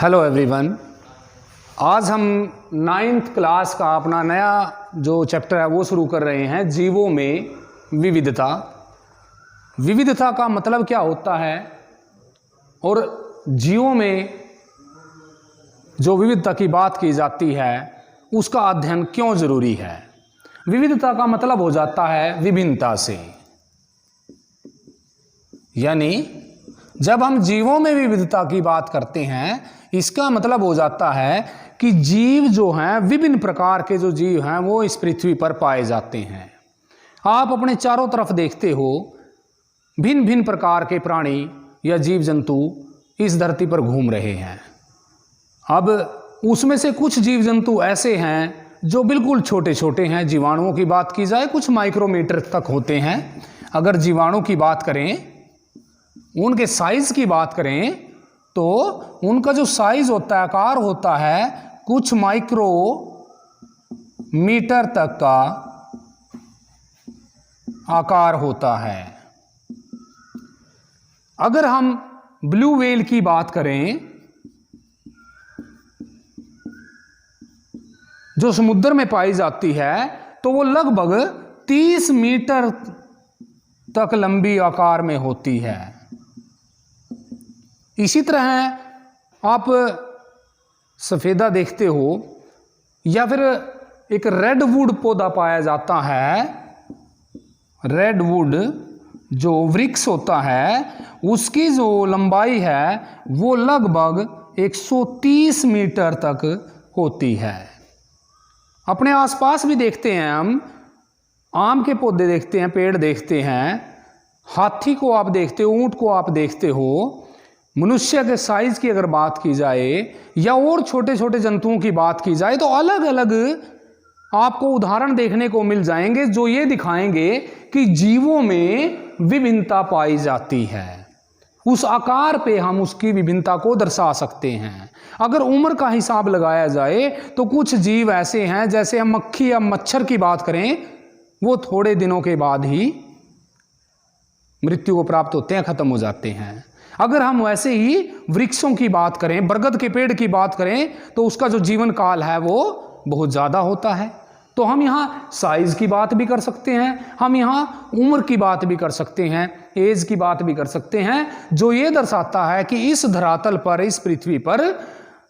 Hello everyone. आज हम 9th class का अपना नया जो चैप्टर है वो शुरू कर रहे हैं, जीवों में विविधता। विविधता का मतलब क्या होता है और जीवों में जो विविधता की बात की जाती है उसका अध्ययन क्यों जरूरी है। विविधता का मतलब हो जाता है विभिन्नता से, यानी जब हम जीवों में विविधता की बात करते हैं इसका मतलब हो जाता है कि जीव जो हैं, विभिन्न प्रकार के जो जीव हैं वो इस पृथ्वी पर पाए जाते हैं। आप अपने चारों तरफ देखते हो भिन्न भिन्न प्रकार के प्राणी या जीव जंतु इस धरती पर घूम रहे हैं। अब उसमें से कुछ जीव जंतु ऐसे हैं जो बिल्कुल छोटे छोटे हैं। जीवाणुओं की बात की जाए कुछ माइक्रोमीटर तक होते हैं। अगर जीवाणु की बात करें, उनके साइज की बात करें तो उनका जो साइज होता है, आकार होता है, कुछ माइक्रोमीटर तक का आकार होता है। अगर हम ब्लू व्हेल की बात करें जो समुद्र में पाई जाती है तो वो लगभग 30 मीटर तक लंबी आकार में होती है। इसी तरह आप सफेदा देखते हो या फिर एक रेडवुड पौधा पाया जाता है। रेडवुड जो वृक्ष होता है उसकी जो लंबाई है वो लगभग 130 मीटर तक होती है। अपने आसपास भी देखते हैं हम, आम के पौधे देखते हैं, पेड़ देखते हैं, हाथी को आप देखते हो, ऊंट को आप देखते हो। मनुष्य के साइज की अगर बात की जाए या और छोटे छोटे जंतुओं की बात की जाए तो अलग अलग आपको उदाहरण देखने को मिल जाएंगे जो ये दिखाएंगे कि जीवों में विभिन्नता पाई जाती है। उस आकार पे हम उसकी विभिन्नता को दर्शा सकते हैं। अगर उम्र का हिसाब लगाया जाए तो कुछ जीव ऐसे हैं, जैसे हम मक्खी या मच्छर की बात करें, वो थोड़े दिनों के बाद ही मृत्यु को प्राप्त होते हैं, खत्म हो जाते हैं। अगर हम वैसे ही वृक्षों की बात करें, बरगद के पेड़ की बात करें तो उसका जो जीवन काल है वो बहुत ज़्यादा होता है। तो हम यहाँ साइज की बात भी कर सकते हैं, हम यहाँ उम्र की बात भी कर सकते हैं, एज की बात भी कर सकते हैं, जो ये दर्शाता है कि इस धरातल पर, इस पृथ्वी पर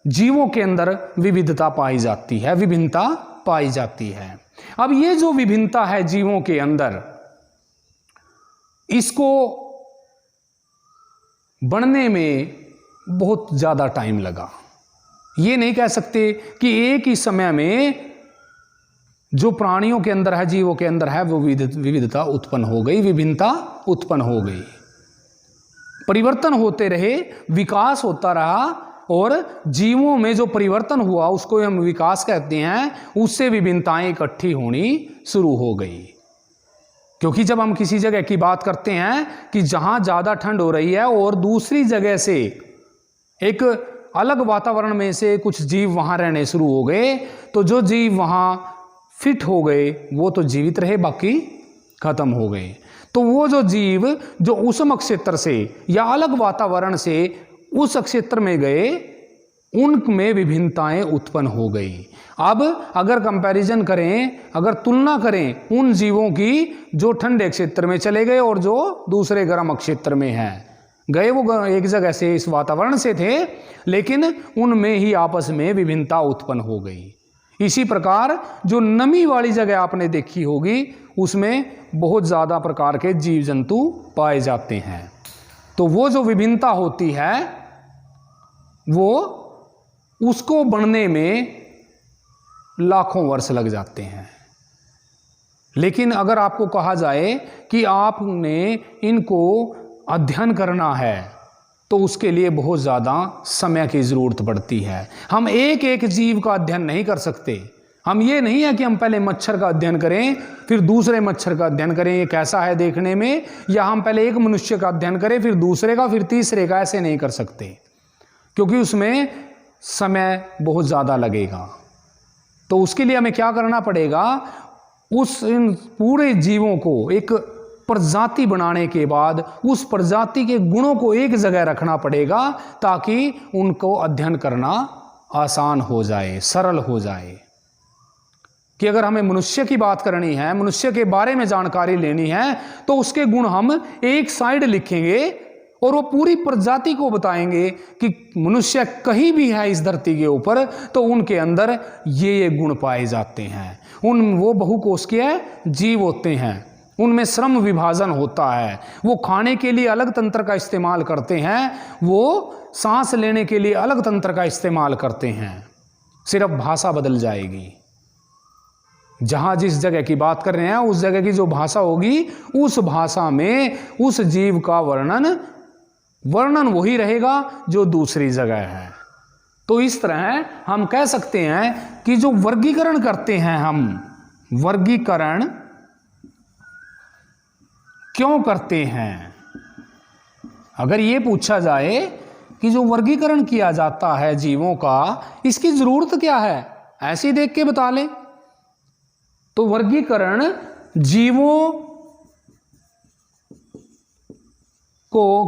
जीवों के अंदर विविधता पाई जाती है, विभिन्नता पाई जाती है। अब ये जो विभिन्नता है जीवों के अंदर, इसको बढ़ने में बहुत ज़्यादा टाइम लगा। ये नहीं कह सकते कि एक ही समय में जो प्राणियों के अंदर है, जीवों के अंदर है, वो विविधता उत्पन्न हो गई, विभिन्नता उत्पन्न हो गई। परिवर्तन होते रहे, विकास होता रहा और जीवों में जो परिवर्तन हुआ उसको हम विकास कहते हैं। उससे विभिन्नताएं इकट्ठी होनी शुरू हो गई। क्योंकि जब हम किसी जगह की बात करते हैं कि जहां ज़्यादा ठंड हो रही है और दूसरी जगह से एक अलग वातावरण में से कुछ जीव वहां रहने शुरू हो गए, तो जो जीव वहां फिट हो गए वो तो जीवित रहे, बाकी खत्म हो गए। तो वो जो जीव जो उष्म क्षेत्र से या अलग वातावरण से उस क्षेत्र में गए, उनमें विभिन्नताएं उत्पन्न हो गई। अब अगर कंपैरिजन करें, अगर तुलना करें उन जीवों की जो ठंडे क्षेत्र में चले गए और जो दूसरे गर्म क्षेत्र में हैं, गए वो एक जगह से, इस वातावरण से थे, लेकिन उनमें ही आपस में विभिन्नता उत्पन्न हो गई। इसी प्रकार जो नमी वाली जगह आपने देखी होगी उसमें बहुत ज़्यादा प्रकार के जीव जंतु पाए जाते हैं। तो वो जो विभिन्नता होती है वो उसको बढ़ने में लाखों वर्ष लग जाते हैं। लेकिन अगर आपको कहा जाए कि आपने इनको अध्ययन करना है तो उसके लिए बहुत ज़्यादा समय की ज़रूरत पड़ती है। हम एक एक जीव का अध्ययन नहीं कर सकते। हम ये नहीं है कि हम पहले मच्छर का अध्ययन करें फिर दूसरे मच्छर का अध्ययन करें, ये कैसा है देखने में, या हम पहले एक मनुष्य का अध्ययन करें फिर दूसरे का फिर तीसरे का, ऐसे नहीं कर सकते, क्योंकि उसमें समय बहुत ज़्यादा लगेगा। तो उसके लिए हमें क्या करना पड़ेगा, इन पूरे जीवों को एक प्रजाति बनाने के बाद उस प्रजाति के गुणों को एक जगह रखना पड़ेगा ताकि उनको अध्ययन करना आसान हो जाए, सरल हो जाए। कि अगर हमें मनुष्य की बात करनी है, मनुष्य के बारे में जानकारी लेनी है, तो उसके गुण हम एक साइड लिखेंगे और वो पूरी प्रजाति को बताएंगे कि मनुष्य कहीं भी है इस धरती के ऊपर तो उनके अंदर ये गुण पाए जाते हैं। वो बहुकोषीय जीव होते हैं, उनमें श्रम विभाजन होता है, वो खाने के लिए अलग तंत्र का इस्तेमाल करते हैं, वो सांस लेने के लिए अलग तंत्र का इस्तेमाल करते हैं। सिर्फ भाषा बदल जाएगी। जहां जिस जगह की बात कर रहे हैं उस जगह की जो भाषा होगी, उस भाषा में उस जीव का वर्णन वही रहेगा जो दूसरी जगह है। तो इस तरह हम कह सकते हैं कि जो वर्गीकरण करते हैं हम, वर्गीकरण क्यों करते हैं? अगर ये पूछा जाए कि जो वर्गीकरण किया जाता है जीवों का, इसकी जरूरत क्या है, ऐसे ही देख के बता लें। तो वर्गीकरण जीवों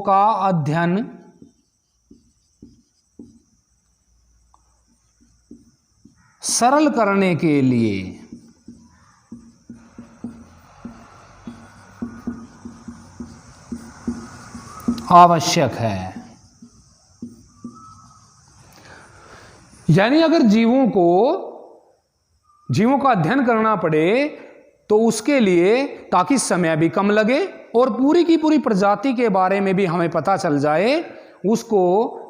का अध्ययन सरल करने के लिए आवश्यक है। यानी अगर जीवों का अध्ययन करना पड़े तो उसके लिए, ताकि समय भी कम लगे और पूरी की पूरी प्रजाति के बारे में भी हमें पता चल जाए, उसको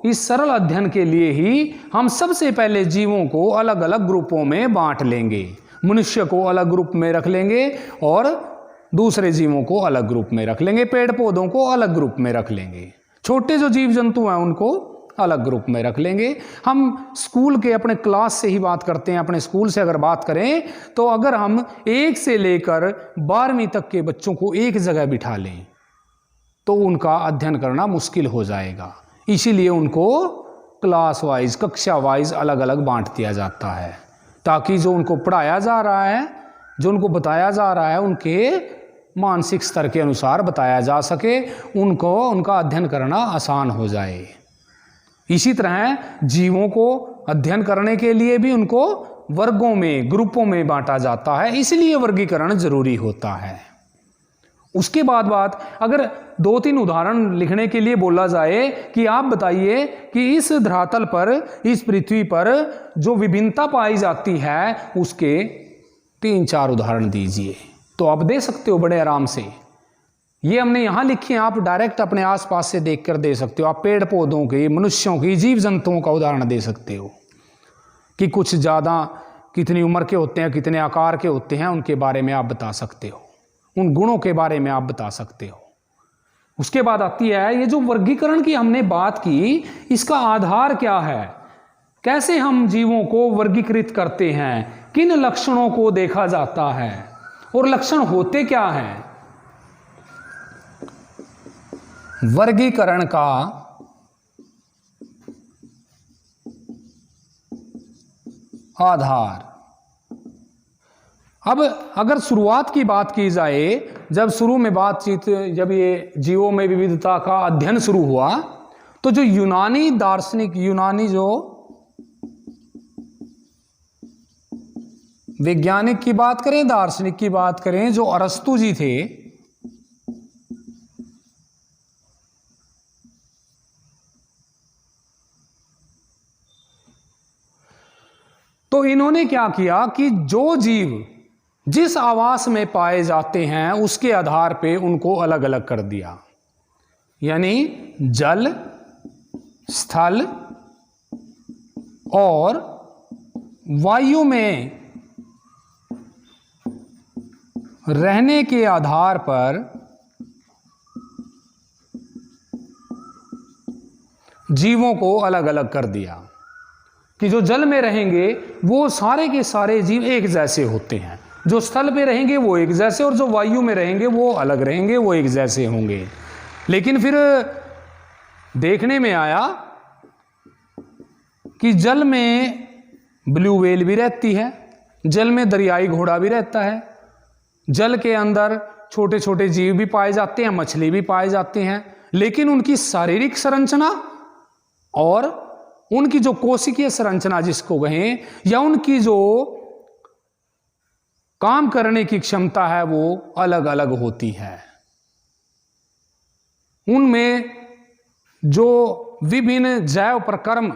इस सरल अध्ययन के लिए ही हम सबसे पहले जीवों को अलग अलग ग्रुपों में बांट लेंगे। मनुष्य को अलग ग्रुप में रख लेंगे और दूसरे जीवों को अलग ग्रुप में रख लेंगे, पेड़ पौधों को अलग ग्रुप में रख लेंगे, छोटे जो जीव जंतु हैं उनको अलग ग्रुप में रख लेंगे। हम स्कूल के अपने क्लास से ही बात करते हैं, अपने स्कूल से अगर बात करें तो अगर हम 1 से लेकर 12वीं तक के बच्चों को एक जगह बिठा लें तो उनका अध्ययन करना मुश्किल हो जाएगा। इसीलिए उनको क्लास वाइज, कक्षा वाइज अलग अलग बांट दिया जाता है, ताकि जो उनको पढ़ाया जा रहा है, जो उनको बताया जा रहा है, उनके मानसिक स्तर के अनुसार बताया जा सके, उनका अध्ययन करना आसान हो जाए। इसी तरह जीवों को अध्ययन करने के लिए भी उनको वर्गों में, ग्रुपों में बांटा जाता है, इसलिए वर्गीकरण जरूरी होता है। उसके बाद अगर 2-3 उदाहरण लिखने के लिए बोला जाए कि आप बताइए कि इस धरातल पर, इस पृथ्वी पर जो विभिन्नता पाई जाती है उसके 3-4 उदाहरण दीजिए, तो आप दे सकते हो बड़े आराम से। ये हमने यहाँ लिखी है, आप डायरेक्ट अपने आसपास से देखकर दे सकते हो। आप पेड़ पौधों के, मनुष्यों की, जीव जंतुओं का उदाहरण दे सकते हो कि कुछ ज़्यादा कितनी उम्र के होते हैं, कितने आकार के होते हैं, उनके बारे में आप बता सकते हो, उन गुणों के बारे में आप बता सकते हो। उसके बाद आती है ये जो वर्गीकरण की हमने बात की, इसका आधार क्या है, कैसे हम जीवों को वर्गीकृत करते हैं, किन लक्षणों को देखा जाता है और लक्षण होते क्या हैं। वर्गीकरण का आधार, अब अगर शुरुआत की बात की जाए, जब शुरू में बातचीत, जब ये जीवों में विविधता का अध्ययन शुरू हुआ, तो जो यूनानी दार्शनिक, यूनानी जो वैज्ञानिक की बात करें, दार्शनिक की बात करें, जो अरस्तु जी थे, तो इन्होंने क्या किया कि जो जीव जिस आवास में पाए जाते हैं उसके आधार पे उनको अलग अलग कर दिया। यानी जल, स्थल और वायु में रहने के आधार पर जीवों को अलग अलग कर दिया कि जो जल में रहेंगे वो सारे के सारे जीव एक जैसे होते हैं, जो स्थल पे रहेंगे वो एक जैसे, और जो वायु में रहेंगे वो अलग रहेंगे, वो एक जैसे होंगे। लेकिन फिर देखने में आया कि जल में ब्लू व्हेल भी रहती है, जल में दरियाई घोड़ा भी रहता है, जल के अंदर छोटे छोटे जीव भी पाए जाते हैं, मछली भी पाए जाते हैं, लेकिन उनकी शारीरिक संरचना और उनकी जो कोशिकीय संरचना जिसको कहें, या उनकी जो काम करने की क्षमता है वो अलग अलग होती है। उनमें जो विभिन्न जैव प्रक्रम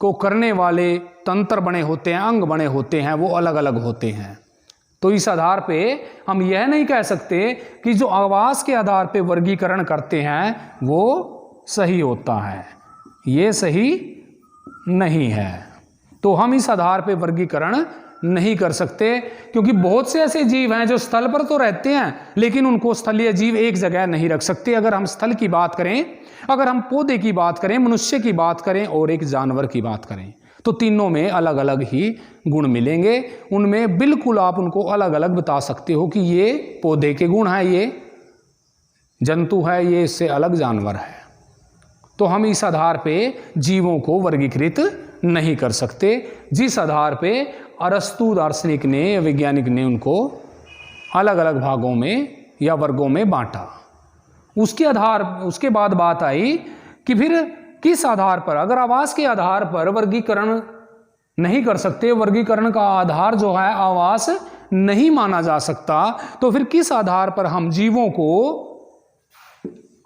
को करने वाले तंत्र बने होते हैं, अंग बने होते हैं, वो अलग अलग होते हैं। तो इस आधार पे हम यह नहीं कह सकते कि जो आवास के आधार पे वर्गीकरण करते हैं वो सही होता है, ये सही नहीं है। तो हम इस आधार पे वर्गीकरण नहीं कर सकते, क्योंकि बहुत से ऐसे जीव हैं जो स्थल पर तो रहते हैं, लेकिन उनको स्थलीय जीव एक जगह नहीं रख सकते। अगर हम स्थल की बात करें, अगर हम पौधे की बात करें, मनुष्य की बात करें और एक जानवर की बात करें, तो तीनों में अलग अलग ही गुण मिलेंगे। उनमें बिल्कुल आप उनको अलग अलग बता सकते हो कि ये पौधे के गुण है, ये जंतु है, ये इससे अलग जानवर है। तो हम इस आधार पे जीवों को वर्गीकृत नहीं कर सकते, जिस आधार पे अरस्तु दार्शनिक ने, वैज्ञानिक ने उनको अलग अलग भागों में या वर्गों में बांटा। उसके बाद बात आई कि फिर किस आधार पर, अगर आवास के आधार पर वर्गीकरण नहीं कर सकते, वर्गीकरण का आधार जो है आवास नहीं माना जा सकता, तो फिर किस आधार पर हम जीवों को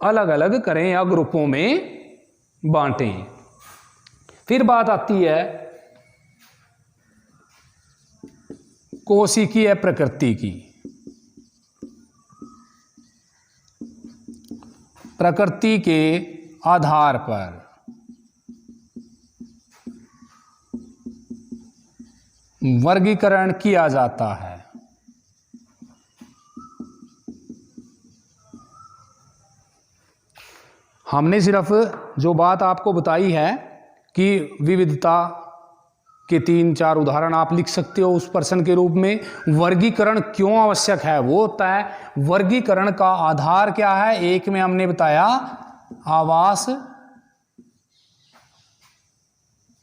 अलग अलग करें या ग्रुपों में बांटें। फिर बात आती है कोशिकीय प्रकृति की। प्रकृति के आधार पर वर्गीकरण किया जाता है। हमने सिर्फ जो बात आपको बताई है कि विविधता के 3-4 उदाहरण आप लिख सकते हो उस पर्सन के रूप में। वर्गीकरण क्यों आवश्यक है वो होता है, वर्गीकरण का आधार क्या है। एक में हमने बताया आवास,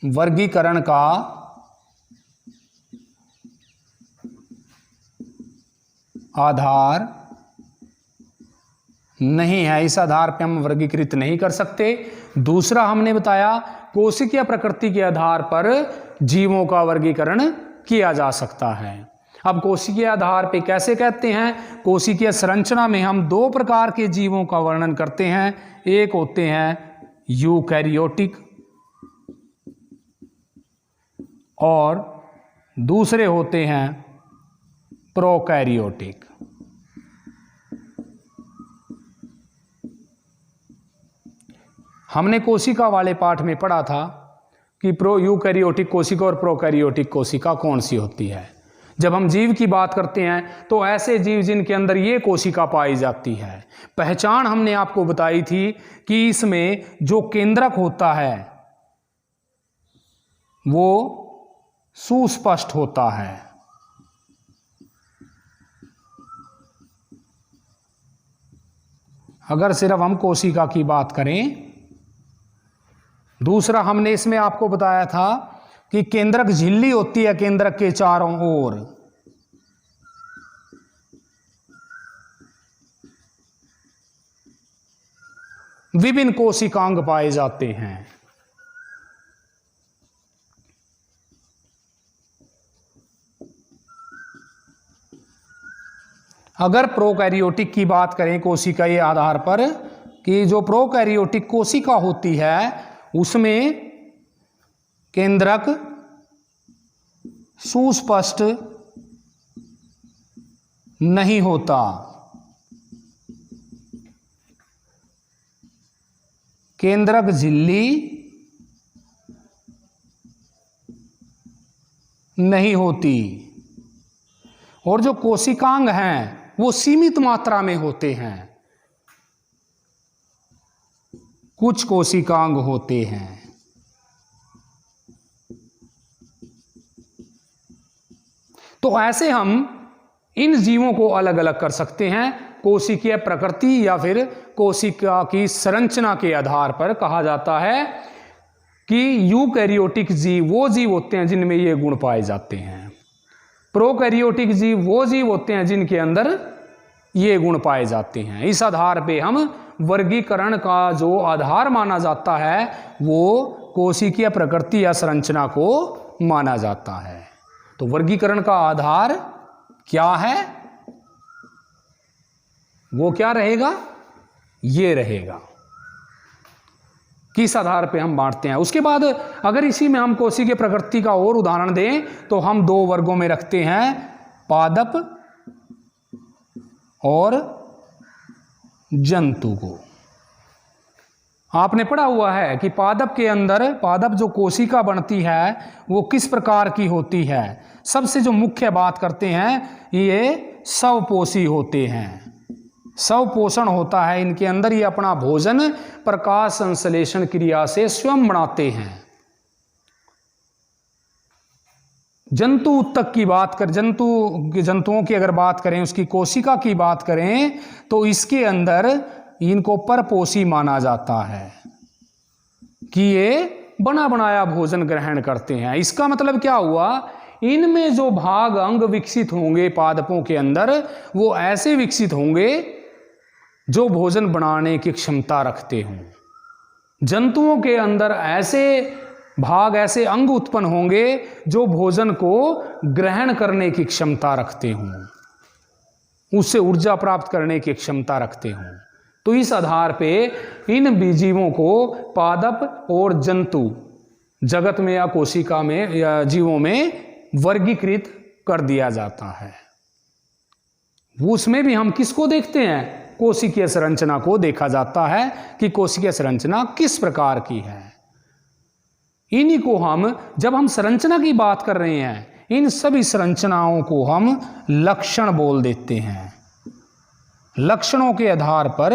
वर्गीकरण का आधार नहीं है, इस आधार पे हम वर्गीकृत नहीं कर सकते। दूसरा हमने बताया कोशिकीय प्रकृति के आधार पर जीवों का वर्गीकरण किया जा सकता है। अब कोशिकीय आधार पे कैसे कहते हैं, कोशिकीय संरचना में हम 2 प्रकार के जीवों का वर्णन करते हैं। एक होते हैं यूकैरियोटिक और दूसरे होते हैं प्रोकैरियोटिक। हमने कोशिका वाले पाठ में पढ़ा था कि यूकैरियोटिक कोशिका और प्रोकैरियोटिक कोशिका कौन सी होती है। जब हम जीव की बात करते हैं तो ऐसे जीव जिनके अंदर ये कोशिका पाई जाती है। पहचान हमने आपको बताई थी कि इसमें जो केंद्रक होता है वो सुस्पष्ट होता है। अगर सिर्फ हम कोशिका की बात करें। दूसरा हमने इसमें आपको बताया था कि केंद्रक झिल्ली होती है केंद्रक के चारों ओर। विभिन्न कोशिकांग पाए जाते हैं। अगर प्रोकैरियोटिक की बात करें कोशिका के आधार पर, कि जो प्रोकैरियोटिक कोशिका होती है उसमें केंद्रक सुस्पष्ट नहीं होता। केंद्रक झिल्ली नहीं होती और जो कोशिकांग हैं वो सीमित मात्रा में होते हैं। कुछ कोशिकांग होते हैं। तो ऐसे हम इन जीवों को अलग अलग कर सकते हैं कोशिकीय प्रकृति या फिर कोशिका की संरचना के आधार पर। कहा जाता है कि यूकैरियोटिक जीव वो जीव होते हैं जिनमें ये गुण पाए जाते हैं, प्रोकैरियोटिक जीव वो जीव होते हैं जिनके अंदर ये गुण पाए जाते हैं। इस आधार पे हम वर्गीकरण का जो आधार माना जाता है वो कोशिकीय प्रकृति या संरचना को माना जाता है। तो वर्गीकरण का आधार क्या है? वो क्या रहेगा? ये रहेगा। किस आधार पे हम बांटते हैं। उसके बाद अगर इसी में हम कोशिकीय प्रकृति का और उदाहरण दें तो हम दो वर्गों में रखते हैं, पादप और जंतु को। आपने पढ़ा हुआ है कि पादप के अंदर, पादप जो कोशिका बनती है वो किस प्रकार की होती है। सबसे जो मुख्य बात करते हैं ये स्वपोषी होते हैं, स्वपोषण होता है इनके अंदर। ये अपना भोजन प्रकाश संश्लेषण क्रिया से स्वयं बनाते हैं। जंतु तक की बात कर, जंतुओं की अगर बात करें, उसकी कोशिका की बात करें तो इसके अंदर इनको परपोषी माना जाता है कि ये बना बनाया भोजन ग्रहण करते हैं। इसका मतलब क्या हुआ? इनमें जो भाग अंग विकसित होंगे पादपों के अंदर वो ऐसे विकसित होंगे जो भोजन बनाने की क्षमता रखते हों। जंतुओं के अंदर ऐसे भाग, ऐसे अंग उत्पन्न होंगे जो भोजन को ग्रहण करने की क्षमता रखते हों, उससे ऊर्जा प्राप्त करने की क्षमता रखते हों। तो इस आधार पे इन जीवों को पादप और जंतु जगत में या कोशिका में या जीवों में वर्गीकृत कर दिया जाता है। उसमें भी हम किसको देखते हैं? कोशिकीय संरचना को देखा जाता है कि कोशिकीय संरचना किस प्रकार की है। इन्हीं को हम, जब हम संरचना की बात कर रहे हैं, इन सभी संरचनाओं को हम लक्षण बोल देते हैं। लक्षणों के आधार पर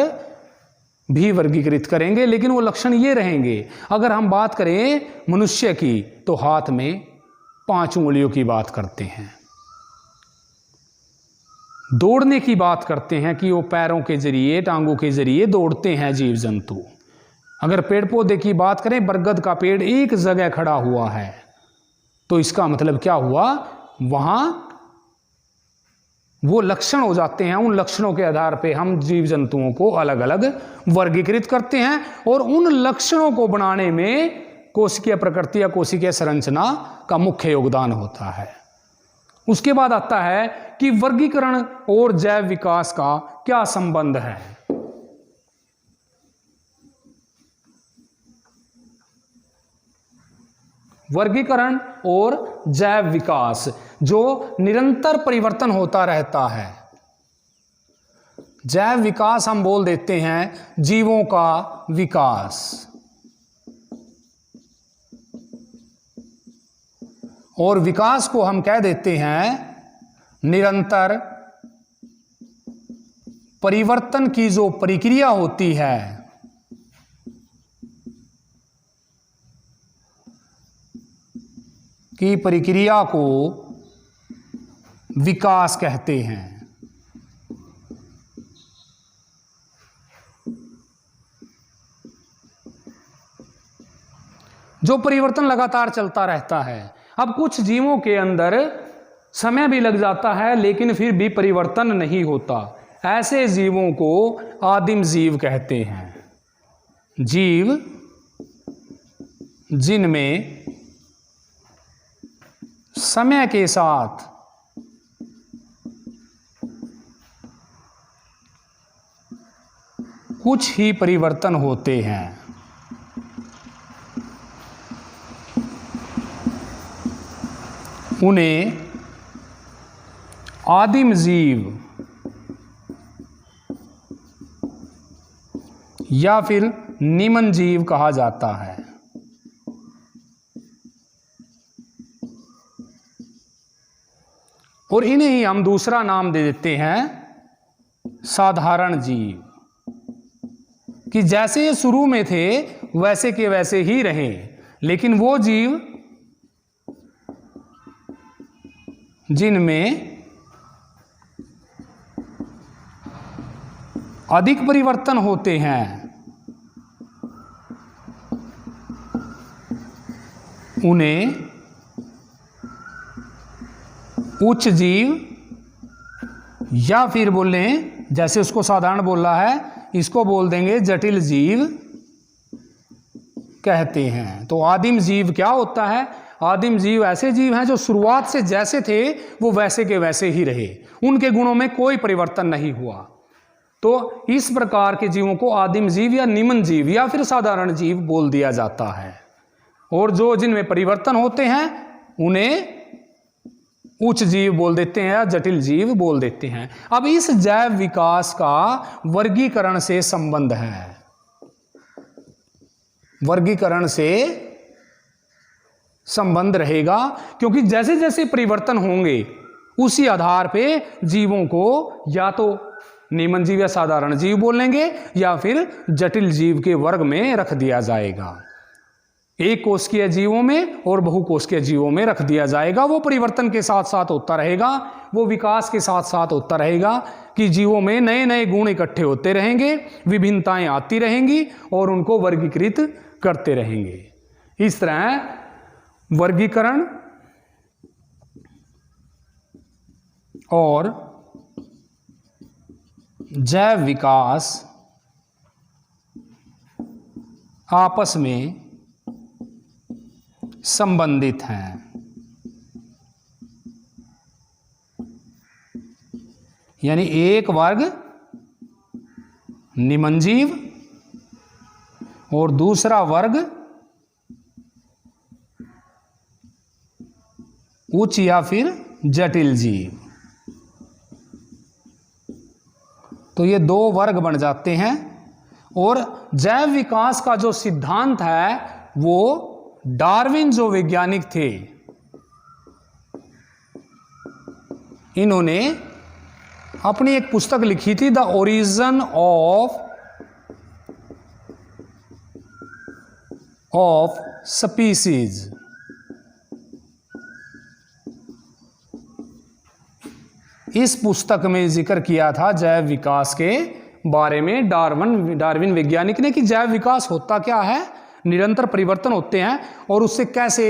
भी वर्गीकृत करेंगे, लेकिन वो लक्षण ये रहेंगे। अगर हम बात करें मनुष्य की तो हाथ में 5 उंगलियों की बात करते हैं। दौड़ने की बात करते हैं कि वो पैरों के जरिए, टांगों के जरिए दौड़ते हैं जीव जंतु। अगर पेड़ पौधे की बात करें, बरगद का पेड़ एक जगह खड़ा हुआ है तो इसका मतलब क्या हुआ? वहां वो लक्षण हो जाते हैं। उन लक्षणों के आधार पे हम जीव जंतुओं को अलग अलग वर्गीकृत करते हैं और उन लक्षणों को बनाने में कोशिकीय प्रकृति या कोशिकीय संरचना का मुख्य योगदान होता है। उसके बाद आता है कि वर्गीकरण और जैव विकास का क्या संबंध है। वर्गीकरण और जैव विकास जो निरंतर परिवर्तन होता रहता है। जैव विकास हम बोल देते हैं जीवों का विकास, और विकास को हम कह देते हैं निरंतर परिवर्तन की जो प्रक्रिया होती है, की प्रक्रिया को विकास कहते हैं। जो परिवर्तन लगातार चलता रहता है। अब कुछ जीवों के अंदर समय भी लग जाता है लेकिन फिर भी परिवर्तन नहीं होता। ऐसे जीवों को आदिम जीव कहते हैं। जीव जिनमें समय के साथ कुछ ही परिवर्तन होते हैं। उन्हें आदिम जीव या फिर निमन जीव कहा जाता है। और इन्हें ही हम दूसरा नाम दे देते हैं साधारण जीव, कि जैसे ये शुरू में थे वैसे के वैसे ही रहे, लेकिन वो जीव जिनमें अधिक परिवर्तन होते हैं उन्हें उच्च जीव या फिर बोलें जैसे उसको साधारण बोल रहा है, इसको बोल देंगे जटिल जीव कहते हैं। तो आदिम जीव क्या होता है? आदिम जीव ऐसे जीव हैं जो शुरुआत से जैसे थे वो वैसे के वैसे ही रहे, उनके गुणों में कोई परिवर्तन नहीं हुआ। तो इस प्रकार के जीवों को आदिम जीव या निम्न जीव या फिर साधारण जीव बोल दिया जाता है। और जो जिनमें परिवर्तन होते हैं उन्हें उच्च जीव बोल देते हैं या जटिल जीव बोल देते हैं। अब इस जैव विकास का वर्गीकरण से संबंध है, वर्गीकरण से संबंध रहेगा, क्योंकि जैसे जैसे परिवर्तन होंगे उसी आधार पे जीवों को या तो निम्न जीव या साधारण जीव बोलेंगे या फिर जटिल जीव के वर्ग में रख दिया जाएगा। एक कोशिकीय जीवों में और बहुकोशिकीय जीवों में रख दिया जाएगा। वो परिवर्तन के साथ साथ होता रहेगा, वो विकास के साथ साथ होता रहेगा कि जीवों में नए नए गुण इकट्ठे होते रहेंगे, विभिन्नताएं आती रहेंगी और उनको वर्गीकृत करते रहेंगे। इस तरह वर्गीकरण और जैव विकास आपस में संबंधित हैं। यानी एक वर्ग निम्न जीव और दूसरा वर्ग उच्च या फिर जटिल जीव। तो ये दो वर्ग बन जाते हैं। और जैव विकास का जो सिद्धांत है वो डार्विन जो वैज्ञानिक थे, इन्होंने अपनी एक पुस्तक लिखी थी, द ओरिजिन ऑफ स्पीसीज। इस पुस्तक में जिक्र किया था जैव विकास के बारे में डार्विन वैज्ञानिक ने कि जैव विकास होता क्या है, निरंतर परिवर्तन होते हैं और उससे कैसे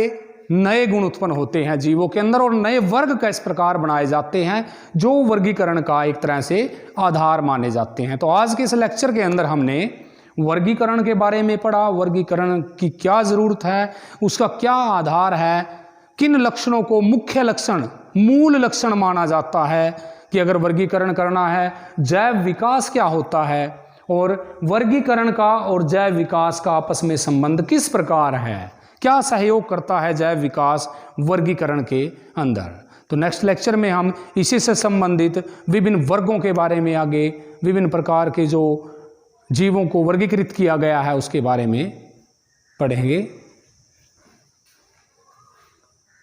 नए गुण उत्पन्न होते हैं जीवों के अंदर और नए वर्ग किस प्रकार बनाए जाते हैं, जो वर्गीकरण का एक तरह से आधार माने जाते हैं। तो आज के इस लेक्चर के अंदर हमने वर्गीकरण के बारे में पढ़ा, वर्गीकरण की क्या जरूरत है, उसका क्या आधार है, किन लक्षणों को मुख्य लक्षण, मूल लक्षण माना जाता है कि अगर वर्गीकरण करना है, जैव विकास क्या होता है और वर्गीकरण का और जैव विकास का आपस में संबंध किस प्रकार है, क्या सहयोग करता है जैव विकास वर्गीकरण के अंदर। तो नेक्स्ट लेक्चर में हम इसी से संबंधित विभिन्न वर्गों के बारे में, आगे विभिन्न प्रकार के जो जीवों को वर्गीकृत किया गया है उसके बारे में पढ़ेंगे।